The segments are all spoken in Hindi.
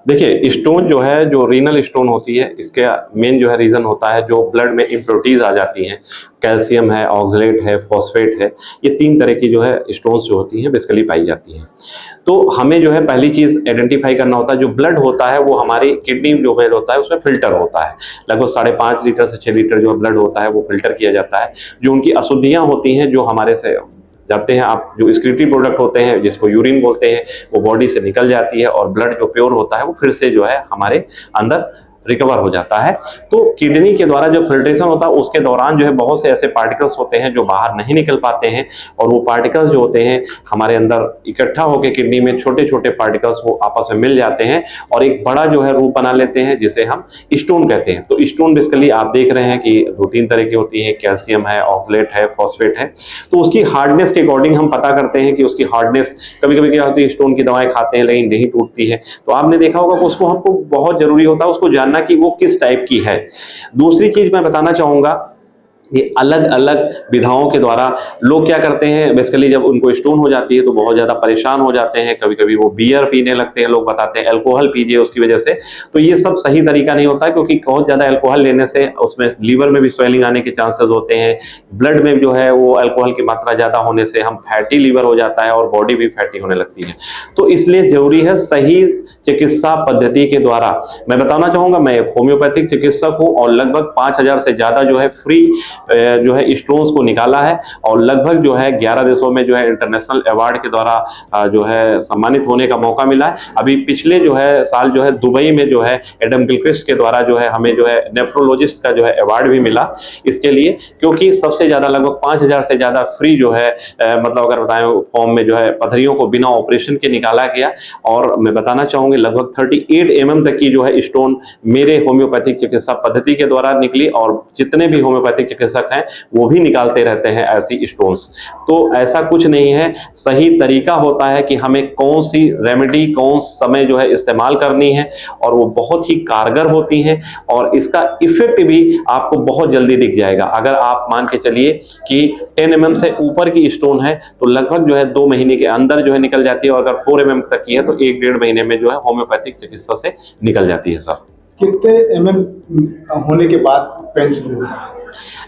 देखिए, स्टोन जो है, जो रीनल स्टोन होती है, इसका मेन जो है रीज़न होता है जो ब्लड में इम्प्योरिटीज़ आ जाती हैं। कैल्शियम है, ऑक्सलेट है, फॉस्फेट है, ये 3 तरह की जो है स्टोन्स जो होती हैं बेसिकली पाई जाती हैं। तो हमें जो है पहली चीज़ आइडेंटिफ़ाई करना होता है, जो ब्लड होता है वो हमारी किडनी जो में होता है उसमें फ़िल्टर होता है। लगभग 5.5 लीटर से 6 लीटर जो ब्लड होता है वो फ़िल्टर किया जाता है। जो उनकी अशुद्धियाँ होती हैं जो हमारे से जाते हैं, आप जो एक्सक्रीटरी प्रोडक्ट होते हैं जिसको यूरिन बोलते हैं, वो बॉडी से निकल जाती है और ब्लड जो प्योर होता है वो फिर से जो है हमारे अंदर रिकवर हो जाता है। तो किडनी के द्वारा जब फिल्ट्रेशन होता है उसके दौरान जो है बहुत से ऐसे पार्टिकल्स होते हैं जो बाहर नहीं निकल पाते हैं, और वो पार्टिकल्स जो होते हैं हमारे अंदर इकट्ठा होकर किडनी में छोटे छोटे पार्टिकल्स वो आपस में मिल जाते हैं और एक बड़ा जो है रूप बना लेते हैं जिसे हम स्टोन कहते हैं। तो स्टोन बेसिकली आप देख रहे हैं कि 2-3 तरह की होती है, कैल्शियम है, ऑक्सलेट है, फॉस्फेट है। तो उसकी हार्डनेस के अकॉर्डिंग हम पता करते हैं कि उसकी हार्डनेस, कभी कभी क्या होती है स्टोन की दवाएं खाते हैं लेकिन नहीं टूटती है, तो आपने देखा होगा कि उसको हमको बहुत जरूरी होता है उसको जानना कि वो किस टाइप की है। दूसरी चीज मैं बताना चाहूंगा, ये अलग अलग विधाओं के द्वारा लोग क्या करते हैं, बेसिकली जब उनको स्टोन हो जाती है तो बहुत ज्यादा परेशान हो जाते हैं, कभी कभी वो बियर पीने लगते हैं, लोग बताते हैं अल्कोहल पीजिए उसकी वजह से। तो ये सब सही तरीका नहीं होता है, क्योंकि बहुत ज्यादा अल्कोहल लेने से उसमें लीवर में भी स्वेलिंग आने के चांसेस होते हैं। ब्लड में जो है वो अल्कोहल की मात्रा ज्यादा होने से हम फैटी लीवर हो जाता है और बॉडी भी फैटी होने लगती है। तो इसलिए जरूरी है सही चिकित्सा पद्धति के द्वारा। मैं बताना चाहूंगा, मैं एक होम्योपैथिक चिकित्सक हूँ और लगभग 5,000 से ज्यादा जो है फ्री जो है स्टोन्स को निकाला है, और लगभग जो है 11 देशों में जो है इंटरनेशनल अवार्ड के द्वारा जो है सम्मानित होने का मौका मिला है। अभी पिछले जो है साल जो है दुबई में जो है एडम गिलक्रिस्ट के द्वारा जो है हमें जो है नेफ्रोलॉजिस्ट का जो है अवार्ड भी मिला इसके लिए, क्योंकि सबसे ज्यादा लगभग 5,000 से ज्यादा फ्री जो है मतलब अगर बताएं फॉर्म में जो है पथरियों को बिना ऑपरेशन के निकाला गया। और मैं बताना चाहूंगी लगभग 38 mm तक की जो है स्टोन मेरे होम्योपैथिक चिकित्सा पद्धति के द्वारा निकली, और जितने भी होम्योपैथिक चिकित्सक हैं वो भी निकालते रहते हैं ऐसी स्टोन्स। तो ऐसा कुछ नहीं है, सही तरीका होता है कि हमें कौन सी रेमेडी कौन समय जो है इस्तेमाल करनी है, और वो बहुत ही कारगर होती हैं और इसका इफेक्ट भी आपको बहुत जल्दी दिख जाएगा। अगर आप मान के चलिए कि 10 mm से ऊपर की स्टोन है तो लगभग जो है 2 महीने के अंदर जो है निकल जाती है, और अगर 4 mm तक की है तो 1-1.5 महीने में जो है होम्योपैथिक चिकित्सा से निकल जाती है। सर कितने होने के बाद पेन शुरू होता है?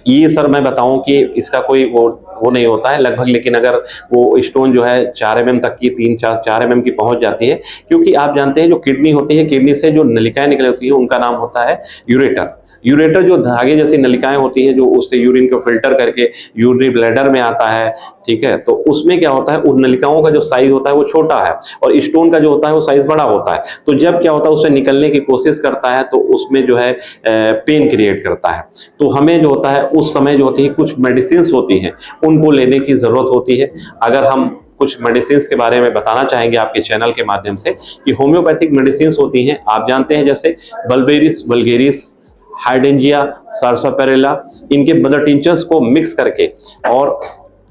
ये सर मैं बताऊं कि इसका कोई वो नहीं होता है लगभग, लेकिन अगर वो स्टोन जो है 4 mm तक की 3-4 mm की पहुंच जाती है, क्योंकि आप जानते हैं जो किडनी होती है, किडनी से जो नलिकाएं निकल होती है उनका नाम होता है यूरेटर। यूरेटर जो धागे जैसी नलिकाएं होती हैं जो उससे यूरिन को फिल्टर करके यूरिनरी ब्लैडर में आता है, ठीक है, तो उसमें क्या होता है उन नलिकाओं का जो साइज होता है वो छोटा है और स्टोन का जो होता है वो साइज बड़ा होता है। तो जब क्या होता है उससे निकलने की कोशिश करता है तो उसमें जो है पेन क्रिएट करता है। तो हमें जो होता है उस समय जो होती है कुछ मेडिसिन होती हैं उनको लेने की जरूरत होती है। अगर हम कुछ मेडिसिन के बारे में बताना चाहेंगे आपके चैनल के माध्यम से कि होम्योपैथिक मेडिसिन होती हैं, आप जानते हैं जैसे बल्बेरिस वल्गेरिस, हाइड्रेंजिया, सार्सापेरेला, इनके मदर टिंचर्स को मिक्स करके और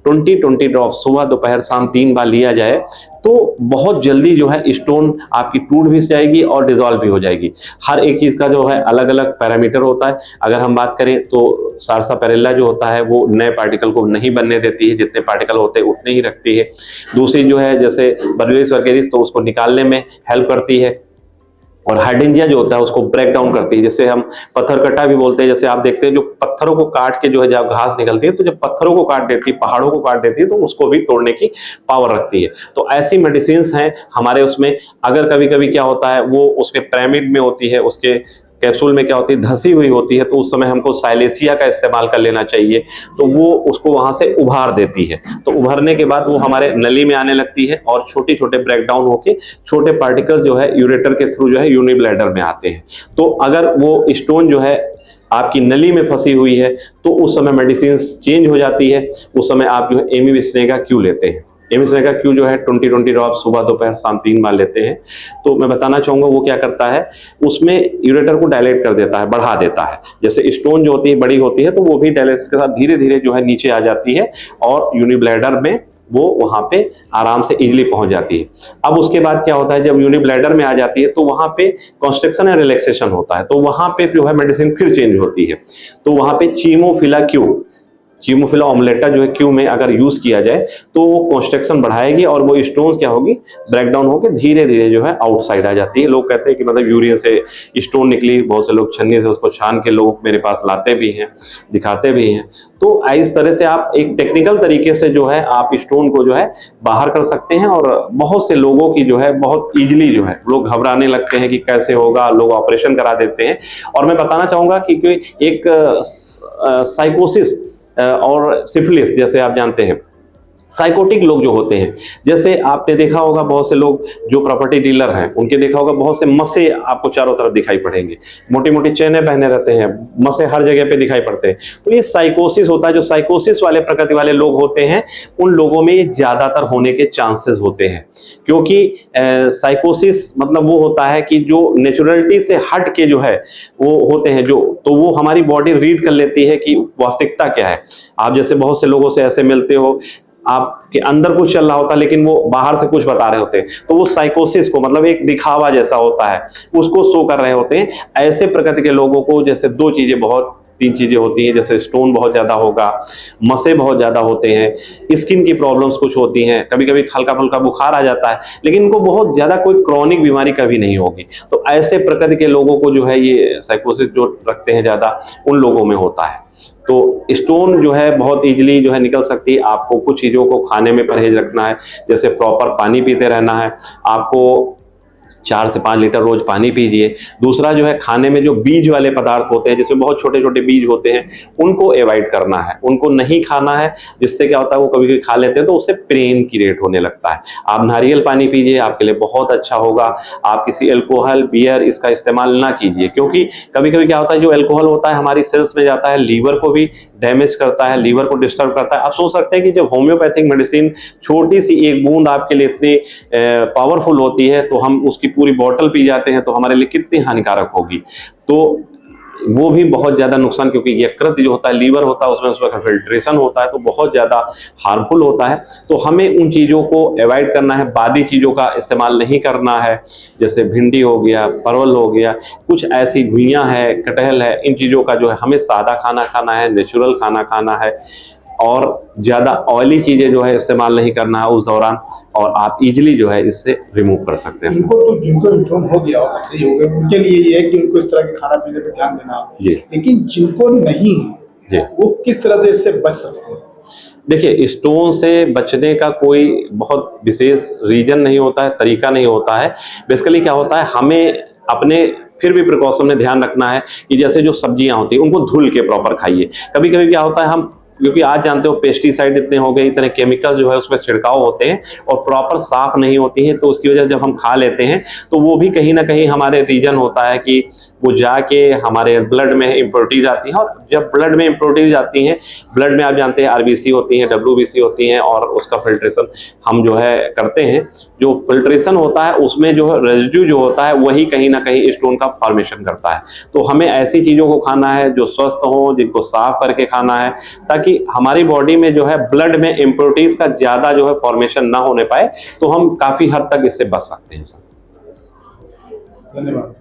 20-20 ड्रॉप सुबह दोपहर शाम 3 बार लिया जाए तो बहुत जल्दी जो है स्टोन आपकी टूट भी जाएगी और डिजॉल्व भी हो जाएगी। हर एक चीज का जो है अलग अलग पैरामीटर होता है। अगर हम बात करें तो सार्सापेरेला जो होता है वो नए पार्टिकल को नहीं बनने देती है, जितने पार्टिकल होते हैं उतने ही रखती है। दूसरी जो है जैसे बल्बेरिस वल्गेरिस तो उसको निकालने में हेल्प करती है, और हाइड्रेंजिया जो होता है उसको ब्रेक डाउन करती है, जैसे हम पत्थर कट्टा भी बोलते हैं। जैसे आप देखते हैं जो पत्थरों को काट के जो है जब घास निकलती है तो जब पत्थरों को काट देती है, पहाड़ों को काट देती है, तो उसको भी तोड़ने की पावर रखती है। तो ऐसी मेडिसिन हैं हमारे उसमें। अगर कभी कभी क्या होता है वो उसके पिरामिड में होती है, उसके कैप्सूल में क्या होती है धसी हुई होती है, तो उस समय हमको साइलेसिया का इस्तेमाल कर लेना चाहिए, तो वो उसको वहां से उभार देती है। तो उभरने के बाद वो हमारे नली में आने लगती है और छोटे छोटे ब्रेकडाउन होके छोटे पार्टिकल्स जो है यूरेटर के थ्रू जो है यूनि ब्लैडर में आते हैं। तो अगर वो स्टोन जो है आपकी नली में फंसी हुई है तो उस समय मेडिसिन चेंज हो जाती है। उस समय आप जो है एमी विस्नेगा क्यू लेते हैं। एमी विस्नेगा क्यू जो है 20-20 ड्रॉप सुबह दोपहर शाम 3 बार लेते हैं। तो मैं बताना चाहूंगा वो क्या करता है, उसमें यूरेटर को डायलेट कर देता है, बढ़ा देता है। जैसे स्टोन जो होती है बड़ी होती है तो वो भी डायलेट के साथ धीरे धीरे जो है नीचे आ जाती है और यूनिब्लैडर में वो वहां पे आराम से इजीली पहुंच जाती है। अब उसके बाद क्या होता है जब यूनिब्लैडर में आ जाती है तो वहां पे कॉन्स्ट्रिक्शन एंड रिलैक्सेशन होता है, तो वहां पे जो है मेडिसिन फिर चेंज होती है। तो वहां पे चीमोफिला क्यू हीमोफिला ओमलेटा जो है क्यू में अगर यूज किया जाए तो वो कॉन्स्ट्रक्शन बढ़ाएगी और वो स्टोन्स क्या होगी, ब्रेक डाउन होकर धीरे धीरे जो है आउटसाइड आ जाती है। लोग कहते हैं कि मतलब यूरिन से स्टोन निकली, बहुत से लोग छन्नी से उसको छान के लोग मेरे पास लाते भी हैं, दिखाते भी हैं। तो इस तरह से आप एक टेक्निकल तरीके से जो है आप स्टोन को जो है बाहर कर सकते हैं। और बहुत से लोगों की जो है बहुत इजीली जो है लोग घबराने लगते हैं कि कैसे होगा, लोग ऑपरेशन करा देते हैं। और मैं बताना चाहूंगा कि एक साइकोसिस और सिफिलिस, जैसे आप जानते हैं साइकोटिक लोग जो होते हैं, जैसे आपने देखा होगा बहुत से लोग जो प्रॉपर्टी डीलर हैं उनके देखा होगा बहुत से मसे आपको चारों तरफ दिखाई पड़ेंगे, मोटी मोटी चेनें पहने रहते हैं, मसे हर जगह पे दिखाई पड़ते हैं। तो ये साइकोसिस होता है। जो साइकोसिस वाले प्रकृति वाले लोग होते हैं उन लोगों में ये ज्यादातर होने के चांसेस होते हैं, क्योंकि साइकोसिस मतलब वो होता है कि जो नेचुरलिटी से हट के जो है वो होते हैं, जो तो वो हमारी बॉडी रीड कर लेती है कि वास्तविकता क्या है। आप जैसे बहुत से लोगों से ऐसे मिलते हो, आपके अंदर कुछ चल रहा होता है लेकिन वो बाहर से कुछ बता रहे होते हैं, तो वो साइकोसिस को मतलब एक दिखावा जैसा होता है उसको शो कर रहे होते हैं। ऐसे प्रकृति के लोगों को जैसे तीन चीजें होती हैं, जैसे स्टोन बहुत ज्यादा होगा, मसे बहुत ज्यादा होते हैं, स्किन की प्रॉब्लम्स कुछ होती हैं, कभी कभी हल्का फुल्का बुखार आ जाता है, लेकिन इनको बहुत ज्यादा कोई क्रॉनिक बीमारी कभी नहीं होगी। तो ऐसे प्रकृति के लोगों को जो है ये साइकोसिस जो रखते हैं ज्यादा, उन लोगों में होता है। तो स्टोन जो है बहुत इजीली जो है निकल सकती है। आपको कुछ चीज़ों को खाने में परहेज रखना है, जैसे प्रॉपर पानी पीते रहना है, आपको 4 से 5 लीटर रोज पानी पीजिए। दूसरा जो है खाने में जो बीज वाले पदार्थ होते हैं जिसमें बहुत छोटे छोटे बीज होते हैं उनको अवॉइड करना है, उनको नहीं खाना है। जिससे क्या होता है वो कभी कभी खा लेते हैं तो उससे पेन क्रिएट होने लगता है। आप नारियल पानी पीजिए, आपके लिए बहुत अच्छा होगा। आप किसी अल्कोहल बियर इसका इस्तेमाल ना कीजिए, क्योंकि कभी कभी क्या होता है जो अल्कोहल होता है हमारी सेल्स में जाता है, लीवर को भी डैमेज करता है, लीवर को डिस्टर्ब करता है। आप सोच सकते हैं कि जब होम्योपैथिक मेडिसिन छोटी सी एक बूंद आपके लिए इतनी पावरफुल होती है तो हम उसकी पूरी बोतल पी जाते हैं तो हमारे लिए कितनी हानिकारक होगी। तो वो भी बहुत ज्यादा नुकसान, क्योंकि यकृत जो होता है, लीवर होता है, उसमें फिल्ट्रेशन होता है तो बहुत ज्यादा हार्मफुल होता है। तो हमें उन चीजों को अवॉइड करना है, बादी चीजों का इस्तेमाल नहीं करना है। जैसे भिंडी हो गया, परवल हो गया, कुछ ऐसी घुइयां है, कटहल है, इन चीजों का जो है हमें सादा खाना खाना है, नेचुरल खाना खाना है और ज्यादा ऑयली चीजें जो है इस्तेमाल नहीं करना है उस दौरान, और आप इजीली जो है इससे रिमूव कर सकते हैं। जिनको स्टोन हो गया हो गया उनके लिए ये है कि उनको इस तरह के खाना पीने पे ध्यान देना जी। लेकिन जिनको नहीं है वो किस तरह से इससे बच सकते हैं? देखिए, स्टोन से बचने का कोई बहुत विशेष रीजन नहीं होता है, तरीका नहीं होता है। बेसिकली क्या होता है, हमें अपने फिर भी प्रिकॉशन में ध्यान रखना है कि जैसे जो सब्जियां होती हैं उनको धुल के प्रॉपर खाइए। कभी कभी क्या होता है, हम क्योंकि आज जानते हो पेस्टिसाइड इतने हो गए, इतने केमिकल जो है उसमें छिड़काव होते हैं और प्रॉपर साफ नहीं होती है, तो उसकी वजह से जब हम खा लेते हैं तो वो भी कहीं ना कहीं हमारे रीजन होता है कि वो जाके हमारे ब्लड में इम्प्योरिटीज आती हैं। और जब ब्लड में इम्प्योरिटीज आती हैं, ब्लड में आप जानते हैं आरबीसी होती हैं, डब्ल्यूबीसी होती हैं, और उसका फिल्ट्रेशन हम जो है करते हैं। जो फिल्ट्रेशन होता है उसमें जो है रेजिड्यू जो होता है वही कहीं ना कहीं स्टोन का फॉर्मेशन करता है। तो हमें ऐसी चीज़ों को खाना है जो स्वस्थ हो, जिनको साफ करके खाना है, ताकि हमारी बॉडी में जो है ब्लड में इम्प्योरिटीज का ज्यादा जो है फॉर्मेशन ना होने पाए, तो हम काफी हद तक इससे बच सकते हैं। सर, धन्यवाद।